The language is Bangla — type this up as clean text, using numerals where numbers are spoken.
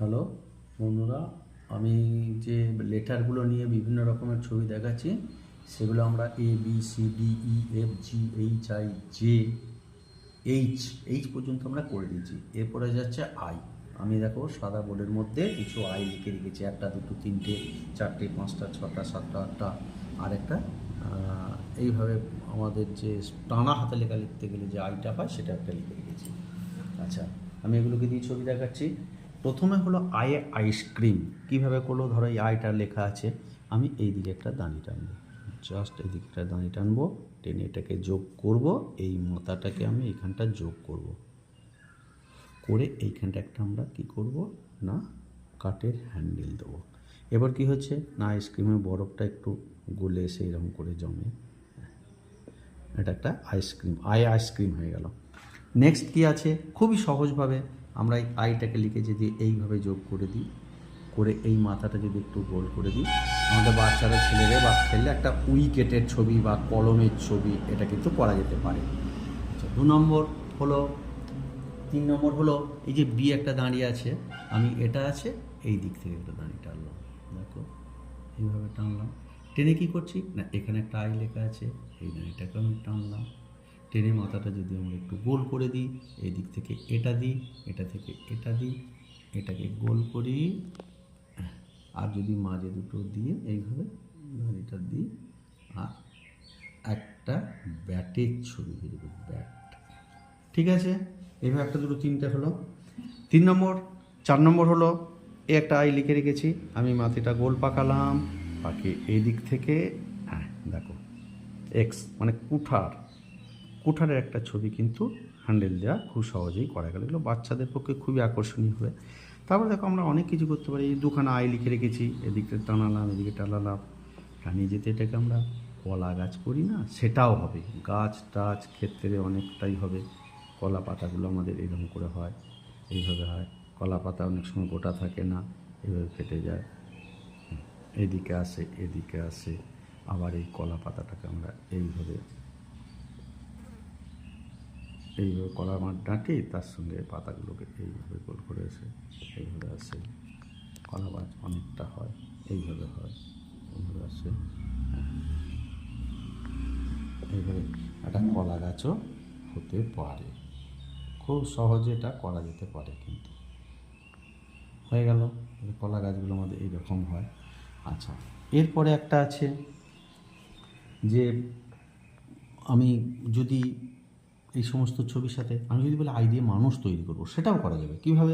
হ্যালো বন্ধুরা, আমি যে লেটারগুলো নিয়ে বিভিন্ন রকমের ছবি দেখাচ্ছি সেগুলো আমরা ABCDEFGHI এইচ পর্যন্ত আমরা করে দিয়েছি। এরপরে যাচ্ছে আই। আমি দেখো সাদা বোর্ডের মধ্যে কিছু আই লিখে রেখেছি, 1 2 3 4 5 6 7 8 আর একটা এইভাবে আমাদের যে টানা হাতে লেখা লিখতে গেলে যে আইটা হয় সেটা একটা লিখে রেখেছি। আচ্ছা, আমি এগুলোকে দিয়ে ছবি দেখাচ্ছি। প্রথমে হলো আয়ে আইসক্রিম। কীভাবে করলো, ধরো এই আইটা লেখা আছে, আমি এই দিকে একটা দাঁড়ি টানবো, জাস্ট এই দিকে একটা দাঁড়ি টানবো, টেনে এটাকে যোগ করব, এই মাথাটাকে আমি এইখানটা যোগ করব, করে এইখানটা একটা আমরা কি করব না কাঠের হ্যান্ডেল দেবো। এবার কি হচ্ছে না আইসক্রিমের বরফটা একটু গলে এসে এরকম করে জমে, এটা একটা আইসক্রিম, আইসক্রিম হয়ে গেল। নেক্সট কি আছে, খুবই সহজভাবে আমরা এই আইটাকে লিখে যদি এইভাবে যোগ করে দিই, করে এই মাথাটা যদি একটু গোল করে দিই, আমাদের বাচ্চারা ছেলেরা বা খেললে একটা উইকেটের ছবি বা কলমের ছবি এটা কিন্তু করা যেতে পারে। আচ্ছা, 2 নম্বর হলো, 3 নম্বর হলো এই যে বি একটা দাঁড়িয়ে আছে, আমি এটা আছে এই দিক থেকে একটা দাঁড়িয়ে টানলাম, দেখো এইভাবে টানলাম, টেনে কী করছি না এখানে একটা আই লেখা আছে, এই দাঁড়িটাকে আমি টানলাম, টেনে মাথাটা যদি আমরা একটু গোল করে দিই, এই দিক থেকে এটা দিই, এটা থেকে এটা দিই, এটাকে গোল করি, আর যদি মাঝে দুটো দিয়ে এইভাবে এটা দিই, আর একটা ব্যাটের ছবি বেরোবে, ব্যাট। ঠিক আছে, এইভাবে 1 2 3টে হলো। 3 নম্বর, 4 নম্বর হলো এই একটা আই লিখে রেখেছি, আমি মাথাটা গোল পাকালাম, পাকে এই দিক থেকে, হ্যাঁ দেখো এক্স মানে কুঠারের একটা ছবি কিন্তু হ্যান্ডেল দেওয়া খুব সহজেই করা গেল। এগুলো বাচ্চাদের পক্ষে খুবই আকর্ষণীয় হবে। তারপর দেখো আমরা অনেক কিছু করতে পারি, এই 2খানা আই লিখে রেখেছি, এদিকে টানালাম এদিকে টানালাম, টানিয়ে যেতে এটাকে আমরা কলা গাছ করি না, সেটাও হবে, গাছ টাছ ক্ষেত্রে অনেকটাই হবে। কলা পাতাগুলো আমাদের এরকম করে হয়, এইভাবে হয়, কলা পাতা অনেক সময় গোটা থাকে না, এইভাবে ফেটে যায়, এদিকে আসে এদিকে আসে, আবার এই কলা পাতাটাকে আমরা এইভাবে কলা মাঠ ডাঁটি, তার সঙ্গে পাতাগুলোকে এইভাবে গোল করে এসে এইভাবে আসে, কলা গাছ অনেকটা হয়, এইভাবে হয়, এইভাবে আসে, এইভাবে একটা কলা গাছও হতে পারে, খুব সহজে এটা করা যেতে পারে। কিন্তু হয়ে গেল, কলা গাছগুলো আমাদের এইরকম হয়। আচ্ছা, এরপরে একটা আছে যে আমি যদি এই সমস্ত ছবির সাথে আমি যদি বলি আই দিয়ে মানুষ তৈরি করবো, সেটাও করা যাবে। কীভাবে?